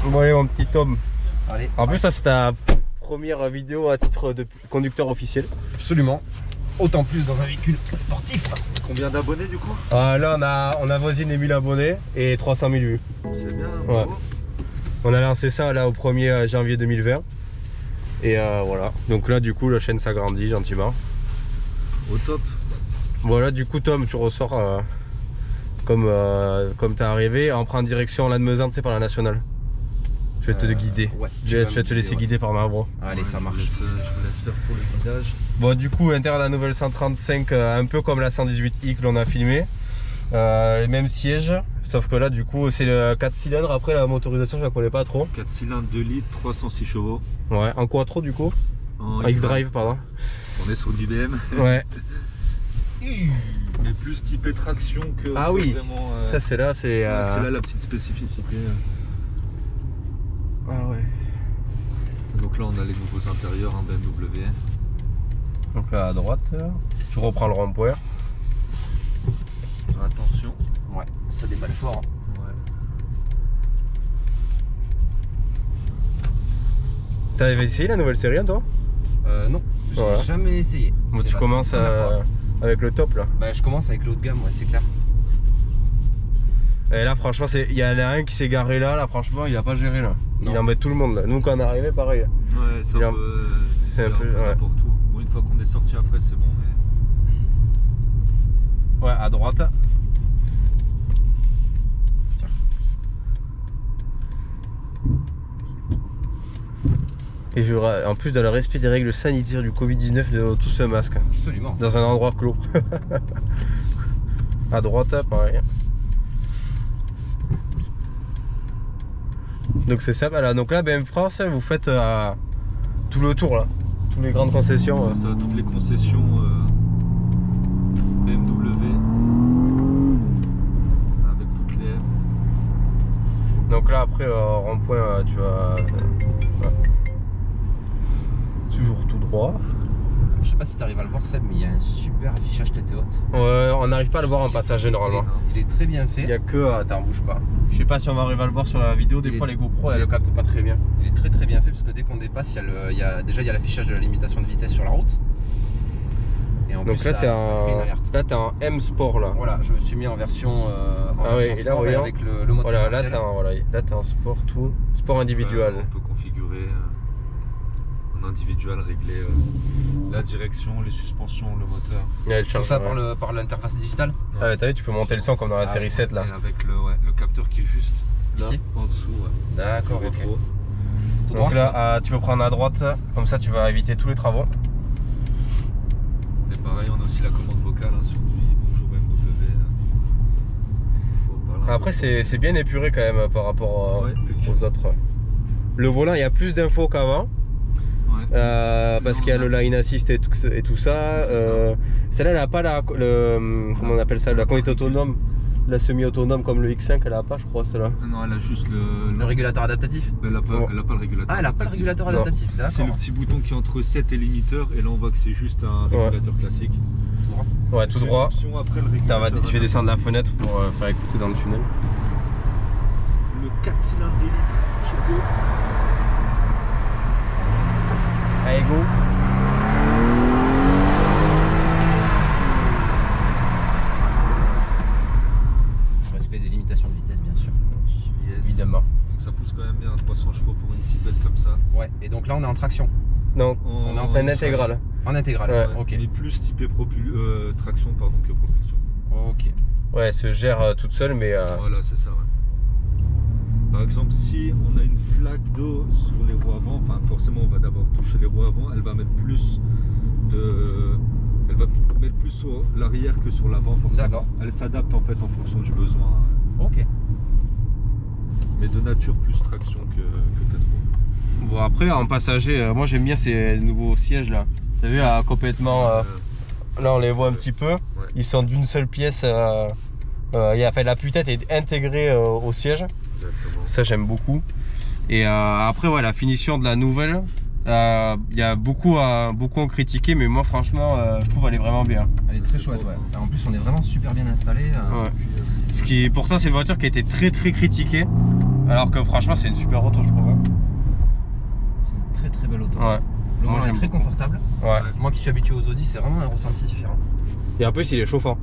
Bon allez mon petit Tom. Allez. En plus ça c'est ta première vidéo à titre de conducteur officiel. Absolument. Autant plus dans un véhicule sportif. Combien d'abonnés du coup? Là on a voisine les 1000 abonnés et 300 000 vues. C'est bien, Ouais. bravo. On a lancé ça là au 1er janvier 2020. Et voilà. Donc là du coup la chaîne s'agrandit gentiment. Au top. Voilà du coup Tom tu ressors comme t'es arrivé. On prend direction Lannemezan, tu sais, par la nationale. Je vais te guider. Ouais. Je vais te laisser guider par ma bro. Allez, Ouais, ça marche. Je vous laisse faire pour le guidage. Bon du coup l'intérieur de la nouvelle 135 un peu comme la 118i que l'on a filmé. Les mêmes sièges. Sauf que là du coup c'est le 4 cylindres. Après la motorisation je la connais pas trop. 4 cylindres 2 litres, 306 chevaux. Ouais, en quattro du coup. En X-Drive pardon. On est sur du BM. Ouais. Mais plus typé traction que Ah oui. vraiment. Ça c'est là, c'est. C'est là la petite spécificité. Ah ouais. Donc là on a les nouveaux intérieurs en BMW. Donc là à droite, tu reprends le rond-point. Attention. Ouais, ça déballe fort. Ouais. T'avais essayé la nouvelle série toi? Non, j'ai Voilà. jamais essayé. Bon, C'est tu la commences première fois. avec le top là. Bah, je commence avec l'autre gamme, ouais, c'est clair. Et là franchement il y en a un qui s'est garé là franchement il a pas géré là. Non. Il embête tout le monde là. Nous quand on est arrivé pareil. Ouais, c'est Il un a- peu. c'est un peu, ouais. n'importe où. Bon, une fois qu'on est sorti après, c'est bon. Mais... Ouais à droite. Et en plus dans le respect des règles sanitaires du Covid-19 de tous un masque. Absolument. Dans un endroit clos. À droite, pareil. Donc c'est ça, voilà. Donc là, BM France, vous faites tout le tour là. Toutes les grandes concessions. C'est ça, toutes les concessions BMW avec toutes les M. Donc là, après, rond-point, tu vas toujours tout droit. Je sais pas si t'arrives à le voir, Seb, mais il y a un super affichage tête haute. Ouais, on n'arrive pas à le voir en passager normalement. Il est très bien Il y fait. a que. Attends, bouge pas. Je sais pas si on va arriver à le voir sur la vidéo. Des fois, les GoPro, elles le captent pas très bien. Il est très bien fait parce que dès qu'on dépasse, il y a l'affichage de la limitation de vitesse sur la route. Et en Donc plus, là, ça t'es crée une alerte. en M Sport là. Voilà, je me suis mis en version, Ah ouais, et là, sport regarde. avec le mode Voilà, là séquentiel. t'es en sport tout. Sport individuel. On peut configurer en individuel, régler la direction, les suspensions, le moteur. Ouais, elle Tout change, ça ouais. par l'interface digitale. Ah ouais, t'as vu, tu peux monter le son comme dans la série 7 là. Et avec le capteur qui est juste là, Ici en dessous. Ouais. D'accord, Le ok. rétro. Tout droit. Donc là, tu peux prendre à droite, comme ça tu vas éviter tous les travaux. Et pareil, on a aussi la commande vocale hein, sur du bonjour BMW. Après, c'est bien épuré quand même par rapport Ouais, aux autres. Le volant, il y a plus d'infos qu'avant. Ouais. Parce qu'il y a le line assist et tout ça. Celle-là, elle n'a pas comment on appelle ça, la conduite autonome, la semi-autonome comme le X5, elle a pas, je crois, celle-là. Non, elle a juste Le régulateur adaptatif. Elle a pas, Bon. elle a pas le régulateur. Ah, elle a pas le régulateur Non. adaptatif, C'est le d'accord. petit bouton qui est entre 7 et limiteur, et là on voit que c'est juste un régulateur classique. Ouais, tout droit. C'est l'option après le Putain, régulateur. je vais descendre la fenêtre pour faire écouter dans le tunnel. Le 4 cylindres 2 litres turbo. Allez, go! Respect des limitations de vitesse, bien sûr. Yes. Évidemment. Donc ça pousse quand même bien 300 chevaux pour une petite bête comme ça. Ouais, et donc là on est en traction. Non, On est en en pleine intégral. En intégrale, Ouais. ok. Mais plus typé traction pardon, que propulsion. Ok. Ouais, elle se gère toute seule, mais. Voilà, c'est ça. Ouais. Par exemple, si on a une flaque d'eau sur les roues avant, enfin forcément on va d'abord toucher les roues avant, elle va mettre plus sur l'arrière que sur l'avant forcément. D'accord. Elle s'adapte en fait en fonction du besoin. Ok. Mais de nature plus traction que 4 roues. Bon, après, en passager, moi j'aime bien ces nouveaux sièges là. T'as vu, complètement. Là, on les voit un petit peu. Ils sont d'une seule pièce. L'appui-tête est intégrée au siège. Exactement. Ça, j'aime beaucoup. Et après, ouais, la finition de la nouvelle, il y a beaucoup ont critiqué, mais moi, franchement, je trouve elle est vraiment bien. Elle est très chouette, ouais. En plus, on est vraiment super bien installé. Ouais. Pourtant, c'est une voiture qui a été très critiquée. Alors que franchement, c'est une super auto, je trouve. Hein. C'est une très très belle auto. Ouais. Le Moi, volant est j'aime très beaucoup. confortable. Ouais. Moi qui suis habitué aux Audi, c'est vraiment un ressenti différent. Et en plus, il est chauffant.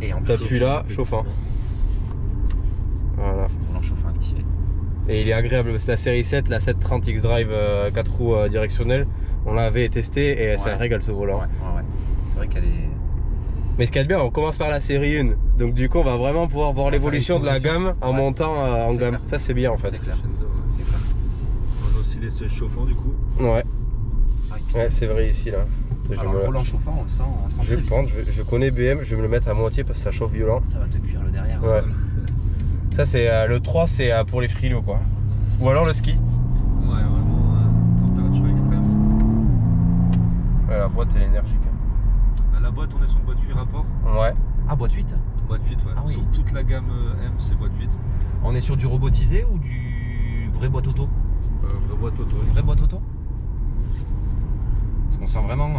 Et en plus, T'appuies là, chauffant. Voilà. volant chauffant activé. Et il est agréable. C'est la série 7, la 730 X-Drive 4 roues directionnelles. On l'avait testé et c'est un régal ce volant. Ouais. C'est vrai qu'elle est. Mais ce qu'il y a de bien, on commence par la série 1. Donc du coup, on va vraiment pouvoir voir l'évolution de la gamme en montant en gamme. Clair. Ça, c'est bien en fait. C'est clair. C'est clair. On a aussi les sièges chauffants du coup. Ouais. Ouais, c'est vrai ici là. Alors, le volant chauffant, on le sent Je vais le prendre, je connais BM, je vais me le mettre à moitié parce que ça chauffe violent. Ça va te cuire le derrière. Ouais. Ça c'est le 3, c'est pour les frilos quoi. Ou alors le ski. Ouais, vraiment température extrême. Ouais, la boîte elle est énergique. À la boîte, on est sur une boîte 8 rapports. Ouais. Ah, boîte 8. Boîte 8, ouais. Ah oui. Sur toute la gamme M, c'est boîte 8. On est sur du robotisé ou du vrai boîte auto? Vraie boîte auto. Vraie boîte auto? Parce qu'on sent vraiment,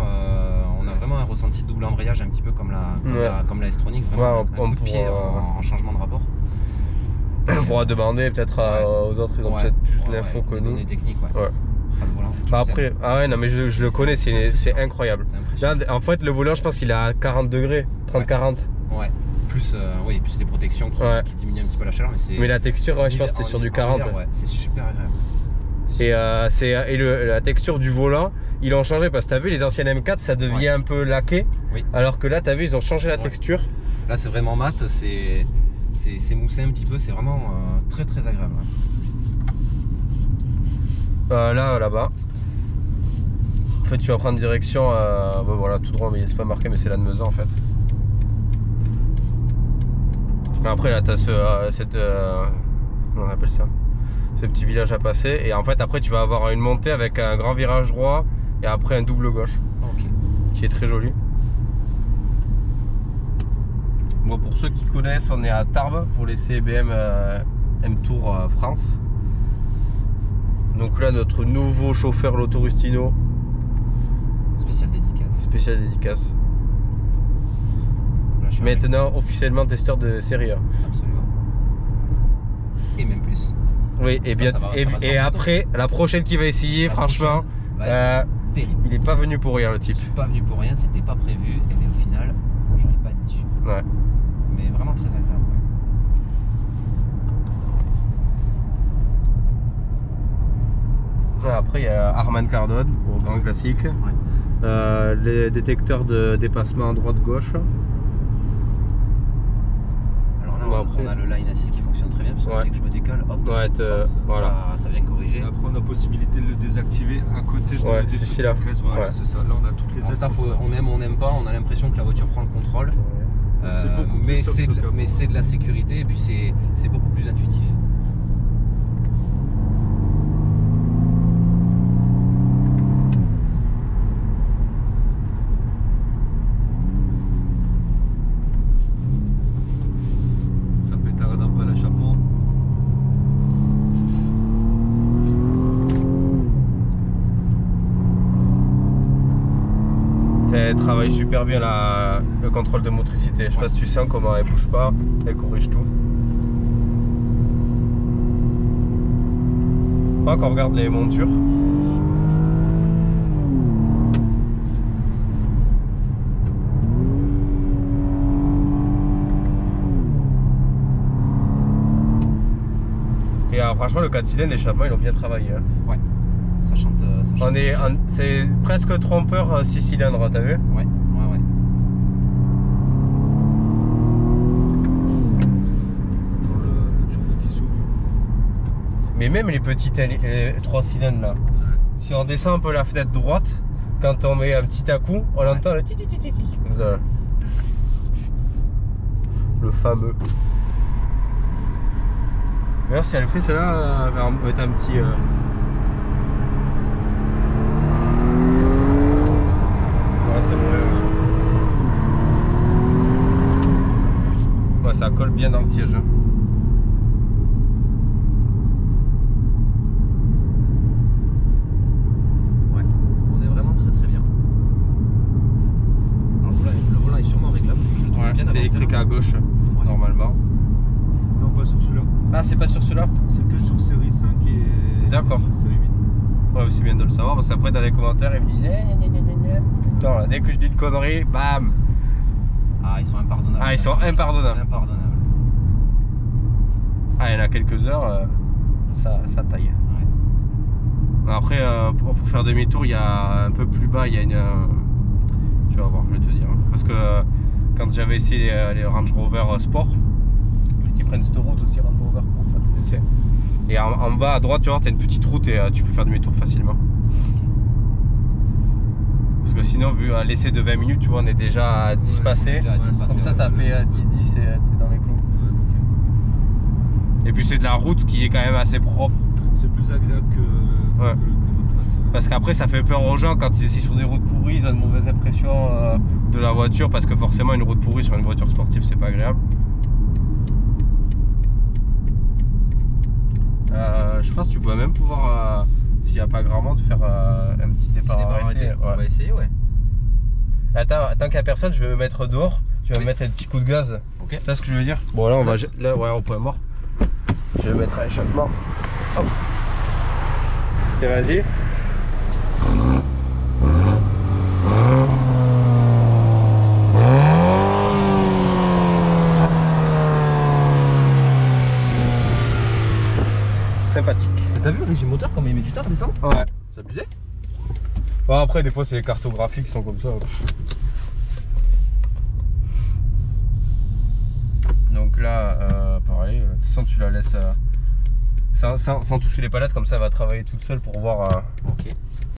on a vraiment un ressenti de double embrayage un petit peu comme la S-Tronic, vraiment Ouais, un coup de pied en changement de rapport. On pourra demander peut-être aux autres, ils ont peut-être plus l'info que les nous. données techniques, ouais. Ouais. Ah, le volant, Bah après, ah ouais, non mais je le connais, c'est incroyable. C'est impressionnant. Là, en fait, le volant, je pense qu'il est à 40 degrés, 30-40. Ouais. Plus, plus les protections qui diminuent un petit peu la chaleur. Mais la texture, ouais, je pense que c'était sur du 40. Ouais, c'est super agréable. Et la texture du volant, ils l'ont changé parce que t'as vu les anciennes M4 ça devient un peu laqué, alors que là t'as vu ils ont changé la texture. Là c'est vraiment mat, c'est moussé un petit peu, c'est vraiment très très agréable. Là-bas. En fait tu vas prendre direction voilà tout droit, mais c'est pas marqué mais c'est Lannemezan en fait. Après là t'as comment on appelle ça, ce petit village à passer, et en fait après tu vas avoir une montée avec un grand virage droit et après un double gauche qui est très joli. Bon, pour ceux qui connaissent, on est à Tarbes pour les CBM M-Tour France. Donc là notre nouveau chauffeur Lotto Rustino, spécial dédicace. Là, maintenant officiellement testeur de série A. Absolument. Et même plus. Oui, et bien et après la prochaine qui va essayer, franchement terrible. Il est pas venu pour rien le type. Je suis pas venu pour rien, c'était pas prévu, et bien, au final j'en ai pas dit dessus. Ouais. Mais vraiment très agréable. Après il y a Harman Kardon, au grand classique. Les détecteurs de dépassement à droite-gauche. Alors là on a le line assist qui fonctionne très bien parce que dès que je me décale, hop, ça vient corriger. Et après on a possibilité de le désactiver à côté de c'est celui-là. Voilà, c'est ça. Là on a toutes les aides. Ça on aime ou on n'aime pas, on a l'impression que la voiture prend le contrôle. Mais c'est de la sécurité et puis c'est beaucoup plus intuitif. Ça pétarde un peu à l'échappement. Elle travaille super bien le contrôle de motricité. Je sais pas si tu sens comment elle bouge pas, elle corrige tout. Quand on regarde les montures. Et franchement le 4 cylindres, l'échappement ils ont bien travaillé. Hein. Ouais. Ça chante. C'est presque trompeur 6 cylindres, t'as vu? Ouais. Le turbo qui s'ouvre. Mais même les petites 3 cylindres là, si on descend un peu la fenêtre droite, quand on met un petit à-coup, on entend le titi comme ça. Le fameux. D'ailleurs si elle fait celle-là, on va mettre un petit... ça colle bien dans le siège. Ouais, on est vraiment très bien. Alors le volant est sûrement réglable parce que je le trouve bien. C'est écrit qu'à gauche normalement. Non, pas sur celui-là. Ah, c'est pas sur celui-là? C'est que sur D'accord. C'est limite. Ouais, c'est bien de le savoir parce qu'après dans les commentaires ils me disent tout le temps là, dès que je dis une connerie, bam. Ah, ils sont impardonnables. Ah, ils sont impardonnables. Impardonnables. Ah, il y en a quelques heures, ça taille. Ouais. Après, pour faire demi-tour, il y a un peu plus bas, il y a une. Tu vas voir, je vais te dire. Parce que quand j'avais essayé les Range Rover Sport, ils prennent cette route aussi, Range Rover, pour faire des essais. Et en bas à droite, tu vois, tu as une petite route et tu peux faire demi-tour facilement. Parce que sinon, vu à l'essai de 20 minutes, tu vois, on est déjà à 10 passés. Comme ça, ça fait 10-10 et t'es dans les clous. Et puis c'est de la route qui est quand même assez propre. C'est plus agréable que notre tracé. Parce qu'après ça fait peur aux gens quand ils essaient sur des routes pourries, ils ont une mauvaise impression de la voiture parce que forcément une route pourrie sur une voiture sportive c'est pas agréable. Je pense que tu pourrais même pouvoir, s'il n'y a pas grand monde, faire un petit départ arrêté. Ouais. On va essayer, ouais. Attends, tant qu'il n'y a personne, je vais me mettre dehors. Tu vas me mettre un petit coup de gaz. Ok. Tu vois ce que je veux dire? Bon là on va là ouais au point mort. Je vais mettre à échappement. Hop. Tiens, vas-y. Sympathique. T'as vu le régime moteur comme il met du temps à descendre? Ouais. C'est abusé. Bon, après des fois c'est les cartographies qui sont comme ça. Donc là, pareil, de toute façon tu la laisses sans toucher les palettes, comme ça elle va travailler toute seule pour voir. Ok.